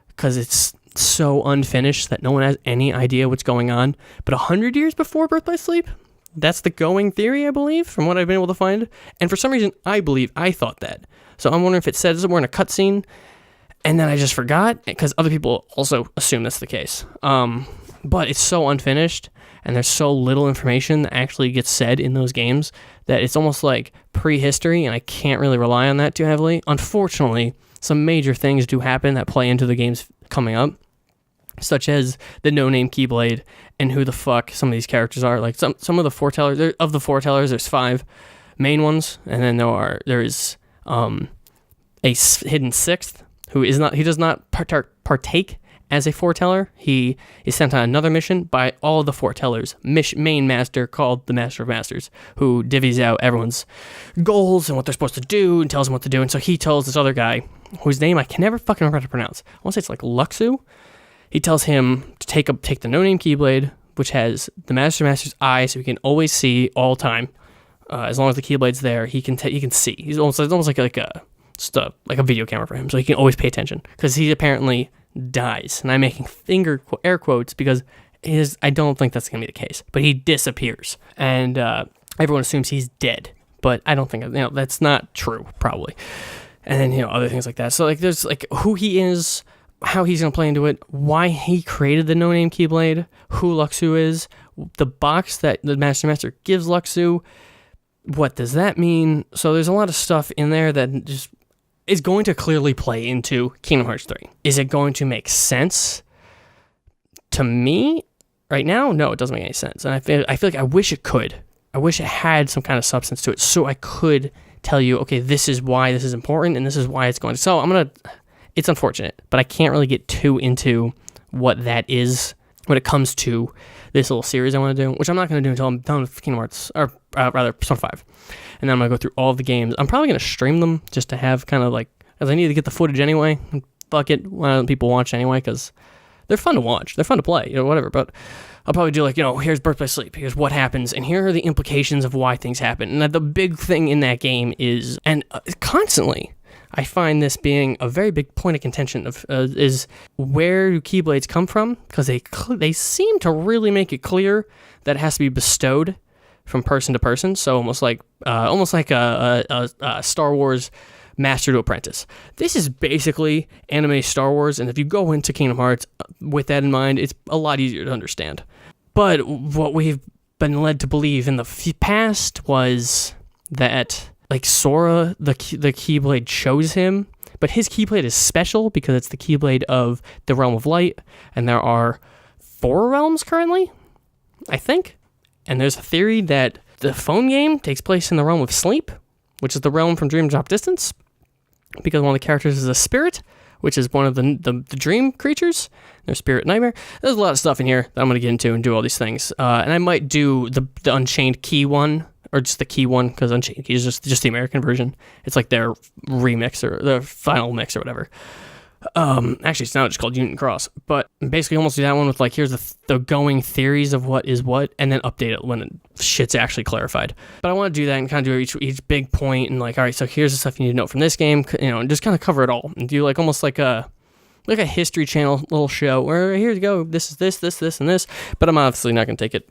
because it's so unfinished that no one has any idea what's going on. But 100 years before Birth by Sleep? That's the going theory, I believe, from what I've been able to find. And for some reason, I thought that. So I'm wondering if it says we're in a cutscene, and then I just forgot, because other people also assume that's the case. But it's so unfinished, and there's so little information that actually gets said in those games that it's almost like prehistory, and I can't really rely on that too heavily. Unfortunately, some major things do happen that play into the games coming up, such as the no-name Keyblade and who the fuck some of these characters are. Like some of the foretellers, of the foretellers, there's 5 main ones, and then there is a hidden 6th who does not partake as a foreteller. He is sent on another mission by all of the foretellers' main master, called the Master of Masters, who divvies out everyone's goals and what they're supposed to do and tells them what to do. And so he tells this other guy, whose name I can never fucking remember how to pronounce. I want to say it's like Luxu. He tells him to take the no-name Keyblade, which has the Master's eye, so he can always see all time. As long as the Keyblade's there, he can see. It's almost like a video camera for him, so he can always pay attention. Because he apparently dies, and I'm making air quotes because I don't think that's gonna be the case. But he disappears, and everyone assumes he's dead. But I don't think that's not true, probably. And then other things like that. So like there's like who he is, how he's going to play into it, why he created the no-name Keyblade, who Luxu is, the box that the Master gives Luxu, what does that mean? So there's a lot of stuff in there that just is going to clearly play into Kingdom Hearts 3. Is it going to make sense to me right now? No, it doesn't make any sense. And I feel like I wish it could. I wish it had some kind of substance to it so I could tell you, okay, this is why this is important and this is why it's going to. So it's unfortunate, but I can't really get too into what that is when it comes to this little series I want to do, which I'm not going to do until I'm done with Kingdom Hearts, or rather, Persona 5. And then I'm going to go through all of the games. I'm probably going to stream them just to have kind of like, because I need to get the footage anyway. And fuck it, why don't people watch anyway? Because they're fun to watch. They're fun to play, whatever. But I'll probably do like, here's Birth by Sleep. Here's what happens. And here are the implications of why things happen. And the big thing in that game is, and constantly, I find this being a very big point of contention is where do Keyblades come from? Because they seem to really make it clear that it has to be bestowed from person to person. So almost like a Star Wars Master to Apprentice. This is basically anime Star Wars, and if you go into Kingdom Hearts with that in mind, it's a lot easier to understand. But what we've been led to believe in the past was that, like, Sora, the Keyblade chose him, but his Keyblade is special because it's the Keyblade of the Realm of Light, and there are 4 realms currently, I think. And there's a theory that the phone game takes place in the Realm of Sleep, which is the realm from Dream Drop Distance, because one of the characters is a spirit, which is one of the dream creatures. Their spirit nightmare. There's a lot of stuff in here that I'm going to get into and do all these things. And I might do the Unchained Key one, or just the Key one, because Unchained Key is just the American version. It's like their remix or their final mix or whatever. Actually, it's now just called Unit Cross, but basically almost do that one with, like, here's the going theories of what is what, and then update it when shit's actually clarified. But I want to do that and kind of do each big point and, like, all right, so here's the stuff you need to know from this game, and just kind of cover it all and do, like, almost like a History Channel little show where, here you go, this is this, and this. But I'm obviously not going to take it.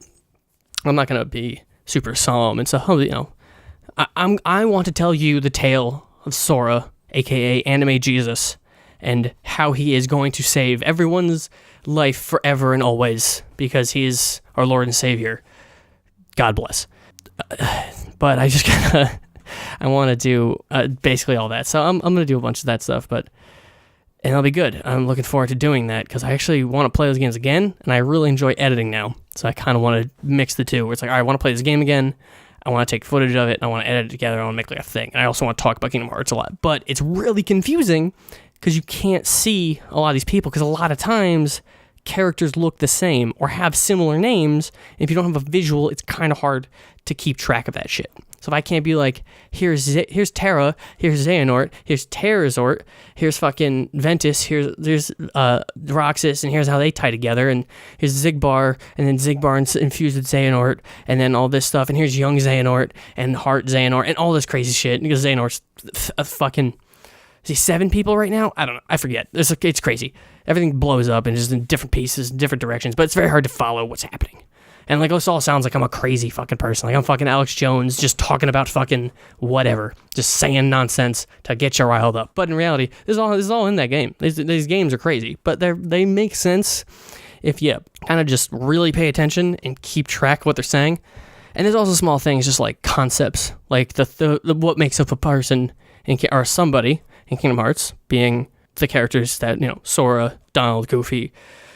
I'm not going to be super solemn, and so I want to tell you the tale of Sora, aka Anime Jesus, and how he is going to save everyone's life forever and always, because he is our Lord and Savior. God bless. But I just I want to do basically all that. So I'm going to do a bunch of that stuff, and it'll be good. I'm looking forward to doing that, because I actually want to play those games again, and I really enjoy editing now. So I kind of want to mix the two, where it's like, all right, I want to play this game again, I want to take footage of it, and I want to edit it together, I want to make, like, a thing. And I also want to talk about Kingdom Hearts a lot. But it's really confusing, because you can't see a lot of these people, because a lot of times characters look the same or have similar names. If you don't have a visual, it's kind of hard to keep track of that shit. So if I can't be like, here's Terra, here's Xehanort, here's Terrazort, here's fucking Ventus, there's Roxas, and here's how they tie together, and here's Xigbar, and then Xigbar infused with Xehanort, and then all this stuff, and here's young Xehanort, and Heart Xehanort, and all this crazy shit, because Xehanort's a fucking... Is he 7 people right now? I don't know. I forget. It's crazy. Everything blows up and just in different pieces, different directions, but it's very hard to follow what's happening. And, like, this all sounds like I'm a crazy fucking person. Like, I'm fucking Alex Jones just talking about fucking whatever. Just saying nonsense to get you riled up. But in reality, this is all in that game. These games are crazy, but they make sense if you kind of just really pay attention and keep track of what they're saying. And there's also small things, just like concepts, like the what makes up a person or somebody in Kingdom Hearts, being the characters that, Sora, Donald, Goofy,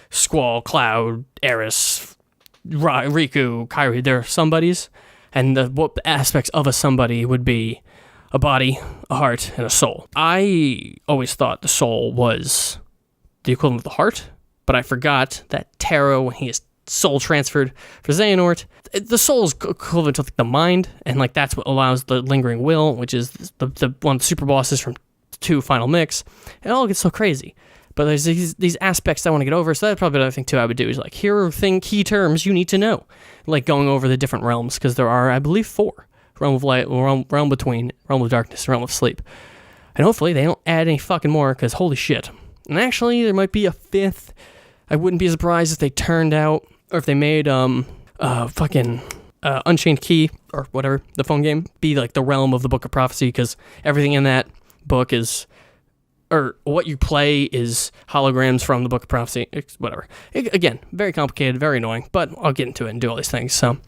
Squall, Cloud, Aeris, Riku, Kairi, they're somebodies, and what aspects of a somebody would be a body, a heart, and a soul. I always thought the soul was the equivalent of the heart, but I forgot that Terra, when he is soul transferred for Xehanort, the soul is equivalent to, like, the mind, and, like, that's what allows the lingering will, which is the one of the super bosses from 2 Final Mix. It all gets so crazy, but there's these aspects I want to get over. So that's probably another thing too I would do, is, like, here are key terms you need to know, like going over the different realms, because there are, I believe, 4: Realm of Light, Realm Between, Realm of Darkness, Realm of Sleep, and hopefully they don't add any fucking more, because holy shit. And actually there might be a 5th. I wouldn't be surprised if they turned out, or if they made Unchained Key, or whatever, the phone game, be like the realm of the Book of Prophecy, because everything in that book is, or what you play is holograms from the Book of Prophecy. It's whatever. Again, very complicated, very annoying, but I'll get into it and do all these things. So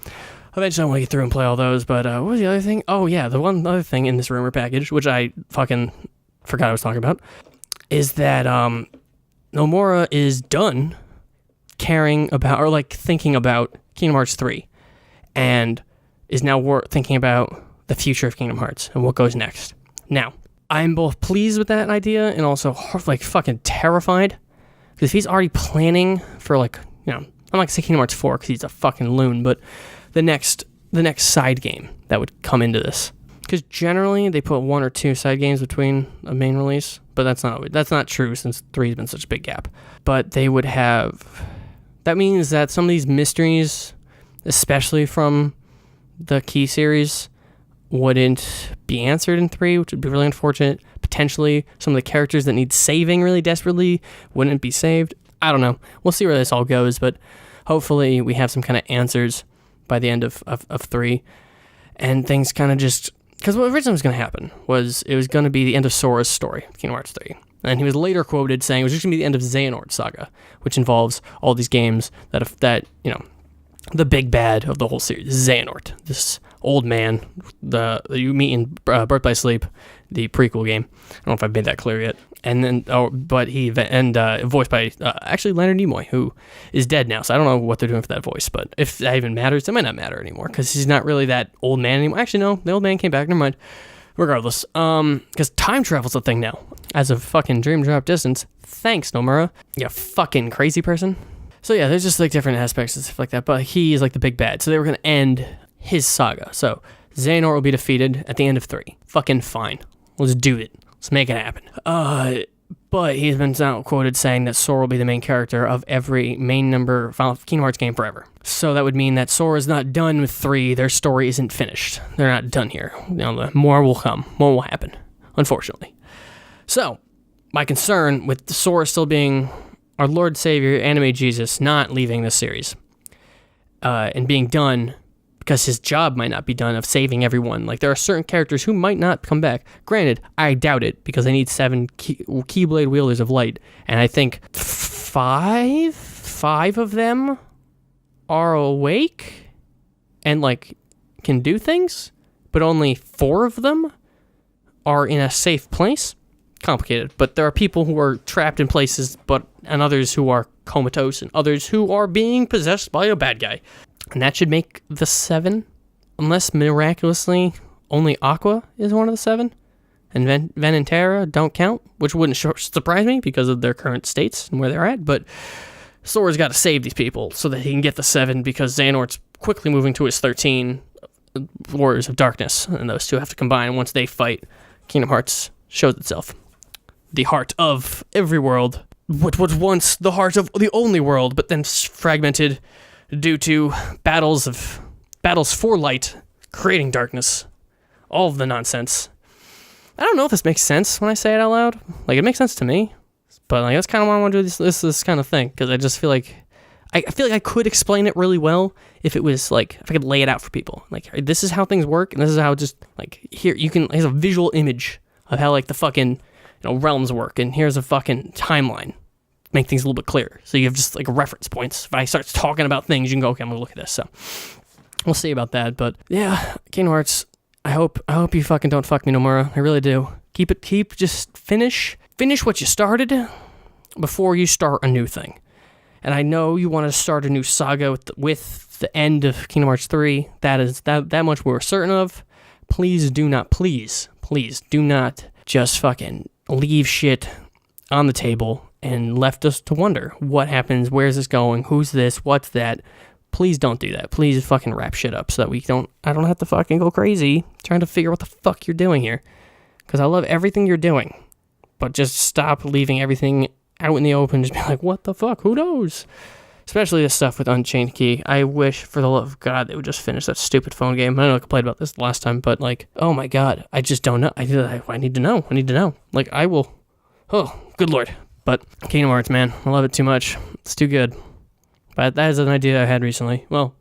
eventually I want to get through and play all those. But what was the other thing? Oh yeah, the one other thing in this rumor package, which I fucking forgot I was talking about, is that Nomura is done caring about, or, like, thinking about Kingdom Hearts 3, and is now thinking about the future of Kingdom Hearts and what goes next. Now, I'm both pleased with that idea and also, like, fucking terrified, because if he's already planning for, like, I'm not gonna say Kingdom Hearts 4 because he's a fucking loon, but the next side game that would come into this, because generally they put 1 or 2 side games between a main release, but that's not true, since 3 has been such a big gap. But they would have, that means that some of these mysteries, especially from the Key series, wouldn't be answered in 3, which would be really unfortunate. Potentially, some of the characters that need saving really desperately wouldn't be saved. I don't know. We'll see where this all goes, but hopefully we have some kind of answers by the end of 3. And things kind of just... Because what originally was going to happen was it was going to be the end of Sora's story, Kingdom Hearts 3. And he was later quoted saying it was just going to be the end of Xehanort's saga, which involves all these games that the big bad of the whole series, Xehanort, this old man you meet in Birth by Sleep, the prequel game. I don't know if I've made that clear yet. And then, voiced by actually Leonard Nimoy, who is dead now. So I don't know what they're doing for that voice, but if that even matters, it might not matter anymore because he's not really that old man anymore. Actually, no, the old man came back. Never mind. Regardless, because time travel's a thing now. As a fucking dream drop distance. Thanks, Nomura. You fucking crazy person. So yeah, there's just like different aspects and stuff like that. But he is like the big bad. So they were gonna end his saga. So Xehanort will be defeated at the end of 3. Fucking fine. Let's do it. Let's make it happen. But he's been now quoted saying that Sora will be the main character of every main number Kingdom Hearts game forever. So that would mean that Sora's not done with 3. Their story isn't finished. They're not done here. More will come. More will happen, unfortunately. So, my concern with Sora still being our Lord Savior, anime Jesus, not leaving this series, and being done because his job might not be done of saving everyone. Like, there are certain characters who might not come back. Granted, I doubt it, because they need 7 Keyblade wielders of light, and I think 5 of them are awake and, like, can do things, but only 4 of them are in a safe place. Complicated, but there are people who are trapped in places, and others who are comatose, and others who are being possessed by a bad guy. And that should make the 7, unless miraculously only Aqua is one of the 7, and Ven and Terra don't count, which wouldn't surprise me because of their current states and where they're at, but Sora's got to save these people so that he can get the 7, because Xehanort's quickly moving to his 13 Warriors of Darkness, and those two have to combine. Once they fight, Kingdom Hearts shows itself. The heart of every world, what was once the heart of the only world, but then fragmented due to battles for light, creating darkness, all of the nonsense. I don't know if this makes sense when I say it out loud. Like, it makes sense to me, but like that's kind of why I want to do this kind of thing, because I just feel like I could explain it really well if it was like if I could lay it out for people. Like, this is how things work, and this is how just like here's a visual image of how like the fucking realms work, and here's a fucking timeline. Make things a little bit clearer. So you have just like reference points. If I start talking about things, you can go, okay, I'm gonna look at this. So we'll see about that. But yeah, Kingdom Hearts, I hope you fucking don't fuck me, Nomura. I really do. Just finish what you started before you start a new thing. And I know you want to start a new saga with the end of Kingdom Hearts 3. That much we're certain of. Please do not just fucking leave shit on the table and left us to wonder what happens, where's this going, who's this, what's that. Please don't do that. Please fucking wrap shit up so that I don't have to fucking go crazy trying to figure out what the fuck you're doing here. Because I love everything you're doing, but just stop leaving everything out in the open. Just be like, what the fuck, who knows? Especially this stuff with Unchained Key. I wish, for the love of God, they would just finish that stupid phone game. I know I complained about this last time, but like, oh my God, I just don't know. I need to know. Like, I will. Oh, good Lord. But Kingdom Hearts, man, I love it too much. It's too good. But that is an idea I had recently. Well,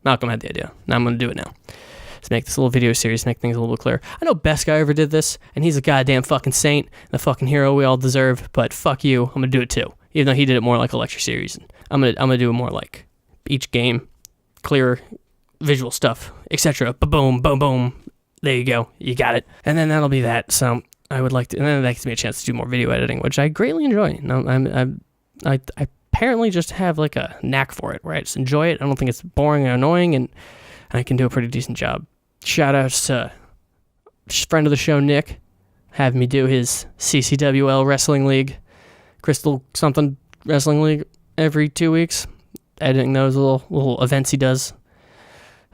Malcolm had the idea. Now I'm going to do it now. Let's make this little video series, make things a little bit clearer. I know Best Guy ever did this, and he's a goddamn fucking saint, the fucking hero we all deserve, but fuck you, I'm going to do it too. Even though he did it more like a lecture series. I'm gonna do it more like each game, clearer visual stuff, etc. Boom, boom, boom. There you go. You got it. And then that'll be that. So I would like to, and then that gives me a chance to do more video editing, which I greatly enjoy. I apparently just have like a knack for it, where I just enjoy it. I don't think it's boring or annoying, and I can do a pretty decent job. Shout outs to friend of the show, Nick, having me do his CCWL Wrestling League, Crystal something Wrestling League every 2 weeks, editing those little events he does.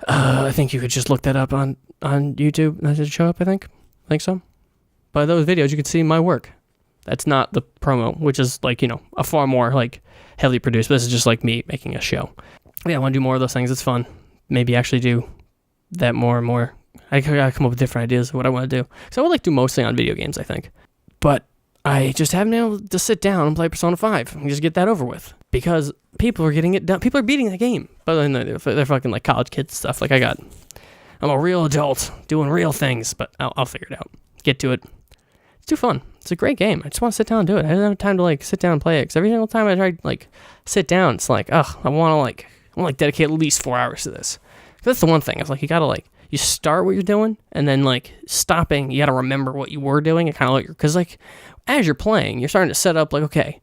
I think you could just look that up on YouTube. That should show up, I think so. By those videos, you can see my work. That's not the promo, which is like, a far more like heavily produced. But this is just like me making a show. Yeah, I want to do more of those things. It's fun. Maybe actually do that more and more. I gotta come up with different ideas of what I want to do. So I would like to do mostly on video games, I think. But I just haven't been able to sit down and play Persona 5 and just get that over with. Because people are getting it done. People are beating the game. But then they're fucking like college kids stuff. Like I'm a real adult doing real things, but I'll figure it out. Get to it. It's too fun. It's a great game. I just want to sit down and do it. I don't have time to like sit down and play it. Because every single time I try to like sit down, it's like, ugh, I want to dedicate at least 4 hours to this. That's the one thing. It's like you gotta like you start what you're doing and then like stopping. You gotta remember what you were doing and kind of like because like as you're playing, you're starting to set up like okay,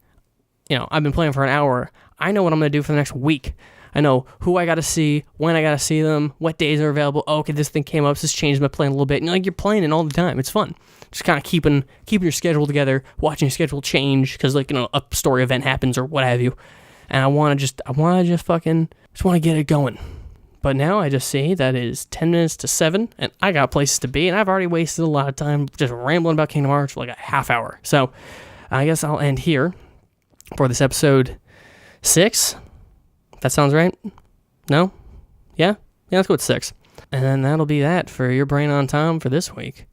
I've been playing for an hour. I know what I'm gonna do for the next week. I know who I gotta see, when I gotta see them, what days are available. Oh, okay, this thing came up. So this changed my plan a little bit. And like you're playing it all the time. It's fun. Just kind of keeping your schedule together, watching your schedule change because like a story event happens or what have you. And I want to just want to get it going. But now I just see that it is 10 minutes to 7, and I got places to be, and I've already wasted a lot of time just rambling about Kingdom Hearts for like a half hour. So I guess I'll end here for this episode 6. That sounds right? No? Yeah? Yeah, let's go with 6. And then that'll be that for Your Brain on Tom for this week.